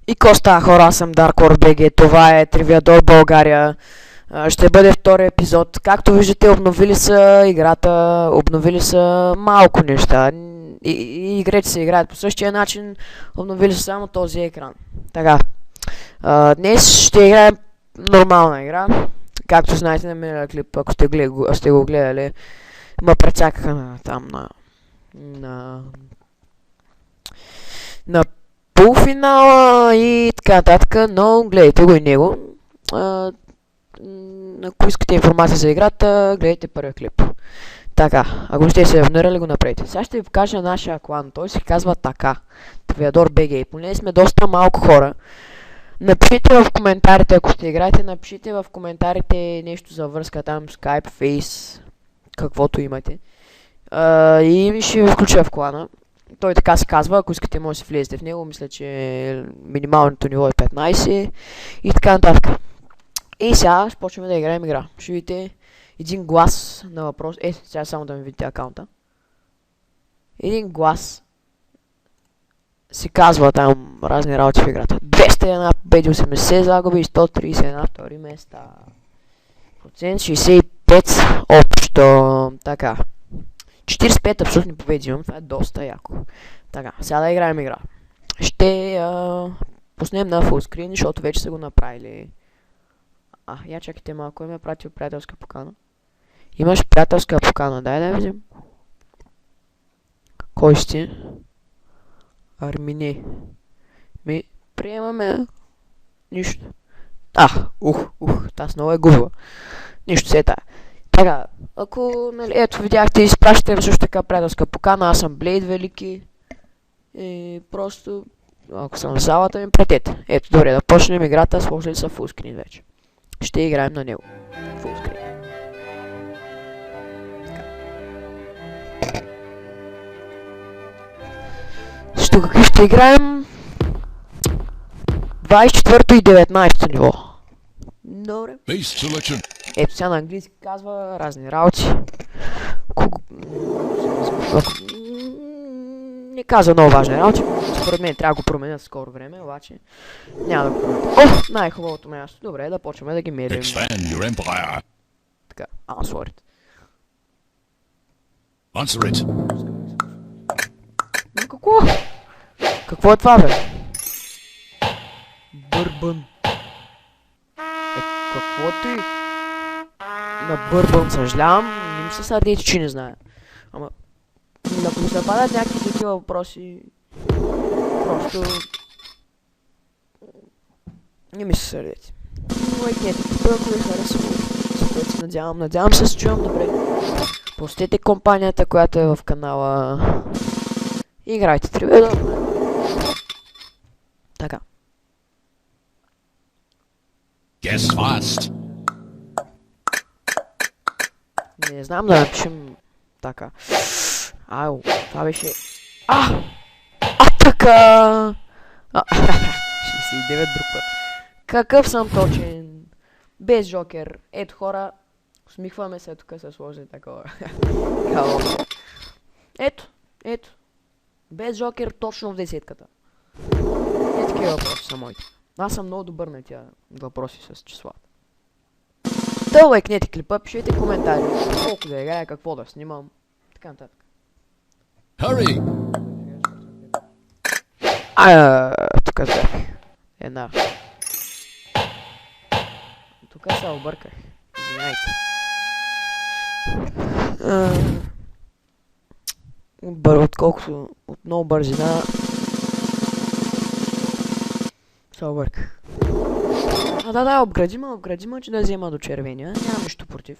И Коста, хора, аз съм Darkor BG, това е Тривиадор България. Ще бъде втори епизод. Както виждате, обновили са играта, обновили са малко неща. И игрите се играят по същия начин, обновили са само този екран. Така, днес ще играем нормална игра. Както знаете на миналия клип, ако сте го гледали, ма прецакаха там на полуфинала и така нататък, но гледайте го и него. Ако искате информация за играта, гледайте първия клип. Така, ако сте се абонирали, го направете. Сега ще ви покажа нашия клан, той се казва така, Тривиадор BG. Поне сме доста малко хора. Напишите в коментарите, ако ще играете, напишите в коментарите нещо за връзка там, Skype, Face, каквото имате. И ще ви включа в клана. Той така се казва, ако искате може да се влезете в него, мисля, че минималното ниво е 15 и така нататък. И сега ще почваме да играем игра. Ще видите един глас на въпрос. Сега само да ми видите акаунта. Един глас се казва там разни работи в играта. 201 победи, 80 загуби и 131 втори места. Процент 65 общо. Така. 45 абсолютни победи имам, това е доста яко. Така, сега да играем игра. Ще пуснем на фулскрин, защото вече са го направили. Я чакайте малко, кой ме е пратил приятелска покана? Имаш приятелска покана, дай да видим. Кой сте? Армине. Приемаме. Нищо. Таз много е губила. Нищо се е тая. Така, ако, нали, ето видяхте, изпращате също така приятелска покана, аз съм Блейд Велики. И просто, ако съм в залата, ми пратете. Ето, добре, да почнем играта, сложили са фулскрин вече. Ще играем на него. Фулскрин. Защо какви ще играем? 24 и 19 ниво. Добре. Ето сега на английски казва разни работи. Не казва много важни работи. Според мен трябва да го променят в скоро време, обаче няма да го променят. Най-хубавото място. Добре, да почваме да ги мерим. Така, answer it. Какво? Какво е това, бе? Бърбън. Какво ти? На Бърбън съжалявам, не ми се сърдете, че не знае. Ама, ако ми се падат някакви такива въпроси, просто не ми се сърдете. Лайкнете, ако ви харесва, за което се надявам се се чувам добре. Посетете компанията, която е в канала. Играйте Тривиадор. Така. Guess fast. Не знам да напишем така. Това беше... Така! 69 друг път. Какъв съм точен? Без Жокер. Ето хора, усмихваме се, тук се сложи такова. Ето. Без Жокер точно в десетката. Такива въпроси са моите. Аз съм много добър на тия въпроси с числата. Да лайкнете клипа, пишете коментари, колко да играя, какво да снимам, така нататък. Hurry! Тук взех. Една. Тук се обърках. Извиняйте. Отколкото от много бързина се обърках. Обградима, че да взема до червения. Нямам нищо против.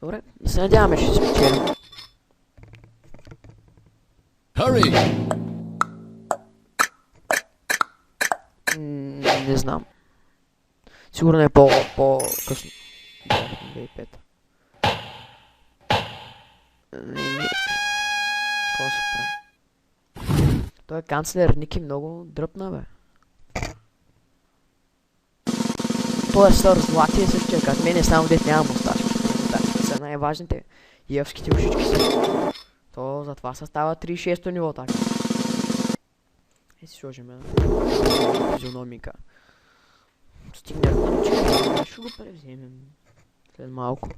Добре, да се надяваме, ще спечелим. Hurry! Не знам. Сигурно е по-късно. 2005. Какво се прави? Той е канцлер Ники много дръпна, бе. Той е сър златия същия, като мен е само дет няма мустачки. Мустачки са най-важните. И евските ушички са. То затова се става 36-то ниво така. Си сложим една физиономика. Стигнахме, че ще го превземем след малко.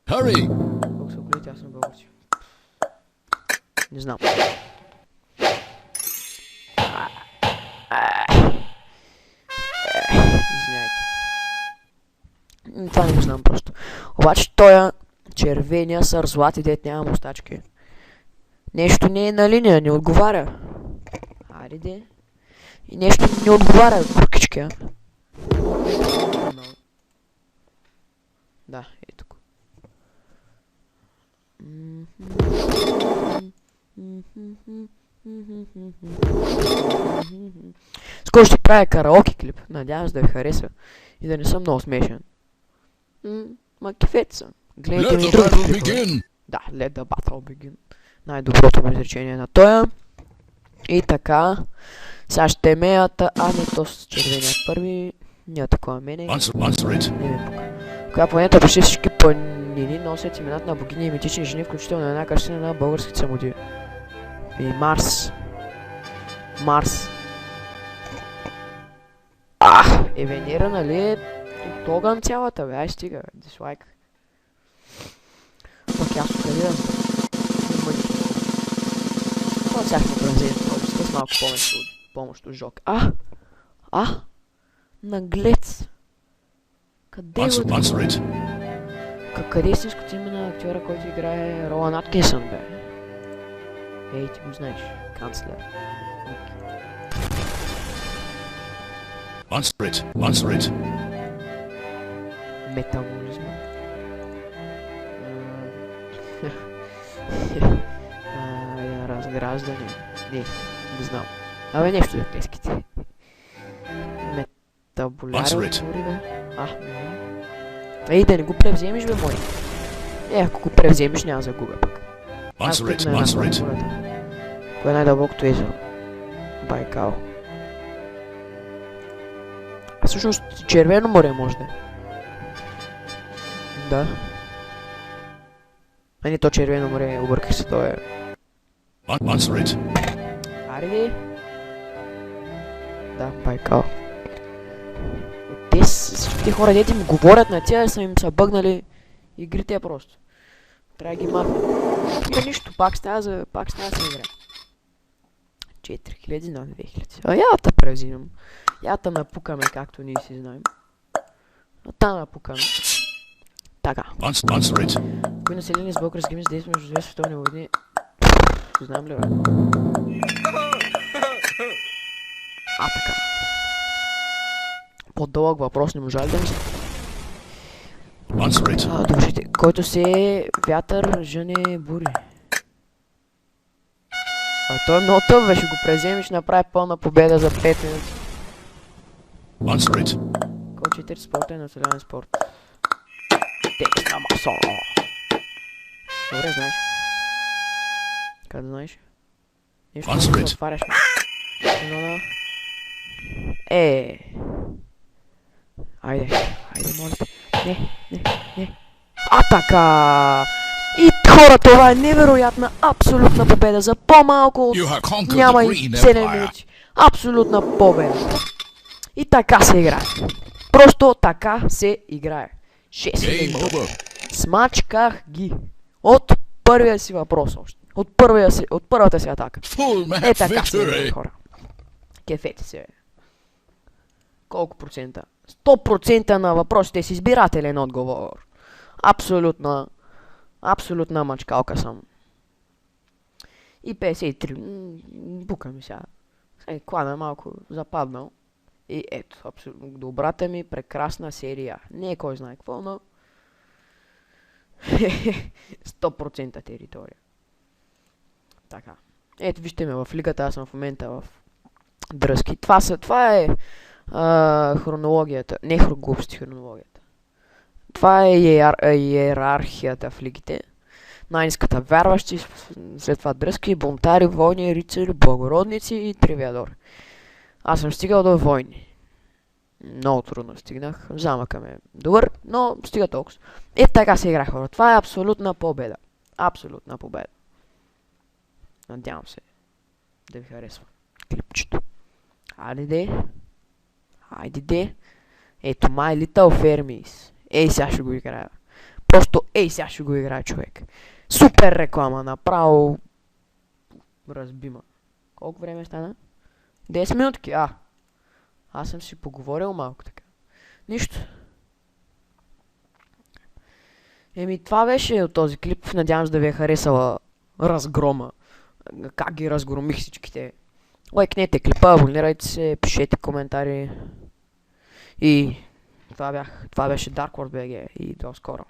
Hurry! Колко са колите, аз съм български. Не знам. Извиняйте. Това не го знам просто. Обаче тоя червения сързлати, дет няма мустачки. Нещо не е на линия, не отговаря. Айде де. И нещо не отговаря, куркички, а. Да, е тук. Скоро ще правя караоке клип. Надявам се да ви хареса. И да не съм много смешен. Ма кефет съм. Гледайте ми Let the други battle клипове. begin! Да, let the battle begin. Най-доброто му изречение на тоя. И така. Сега ще меята, не то с червеният първи. Няма такова мене. Answer it. Не ме пука. Коя планета почти всички планини носят имената на богини и митични жени, включително на една картина на българските самотиви. И Марс. Марс. Венера, нали е от огън цялата, бе, ай стига, дислайк. Пък аз откъде да това сега ще празим, с малко помощ от Жок. Наглец. Къде го Answer it. Къде е истинското име на актьора, който играе Ролан Аткинсън, бе? Ей, ти го знаеш, канцлер. Answer it. Метаболизма. Разграждане. Не, не знам. Абе нещо за клеските. Метаболярен отвори, бе. Ей, да не го превземеш, бе, мой. Ако го превземеш, няма да губа пък. Answer it. Кое е най-дълбокото езеро? Байкал. Всъщност Червено море може да е. Да. Не, то Червено море, обърках се, то е. Answer it. Аре. Да, Байкал. Те всичките хора, дете ми говорят на тя, са им са бъгнали игрите просто. Трябва да ги махна. Тук нищо, пак става за игра. 4000 на 2000. Я да превзимам. Я да напукаме, както ние си знаем. Та напукаме. Така. Answer it. Кои населени с български гими с действия между две световни войни? Знаем ли, бе? Така. По-дълъг въпрос не можа ли да ми се... Answer it. Добре, който се е вятър, жъне, бури. Той е много тъп, бе, ще го преземеш, направи пълна победа за 5 минути. Answer it. Кой 4 спорта е национален спорт? Текст на масо. Добре, знаеш. Как да знаеш? Нещо Answer да it. отваряш, ме. Айде, моля те. Не. Така! И хора, това е невероятна, абсолютна победа за по-малко от You have conquered няма the и Green 7 Empire. минути. Абсолютна победа. И така се играе. Просто така се играе. 6 Game минути. over. Смачках ги. От първия си въпрос още. От първата си атака. Full match Така се играе, victory. хора. Кефете се, бе. Колко процента? 100% на въпросите с избирателен отговор. Абсолютна мачкалка съм. И 53. Бука ми сега. Клана малко западнал. И ето, абсолютно добрата ми прекрасна серия. Не е кой знае какво, но... 100% територия. Така. Ето, вижте ме в лигата, аз съм в момента в дръзки. Това е хронологията. Не глупости, хронологията. Това е иерархията в лигите. Най-ниската вярващи, след това дръзки, бунтари, войни, рицари, благородници и тривиадори. Аз съм стигал до войни. Много трудно стигнах. Замъка ме е добър, но стига толкова. Така се игра, хора. Това е абсолютна победа. Абсолютна победа. Надявам се да ви харесва клипчето. Хайде де. Хайде де. Ето My Little Fermis. Ей сега ще го играя. Просто ей сега ще го играя, човек. Супер реклама, направо разбима. Колко време стана? 10 минутки, аз съм си поговорил малко така. Нищо. Това беше от този клип. Надявам се да ви е харесала разгрома. Как ги разгромих всичките. Лайкнете клипа, абонирайте се, пишете коментари. И това беше Dark World BG и до скоро.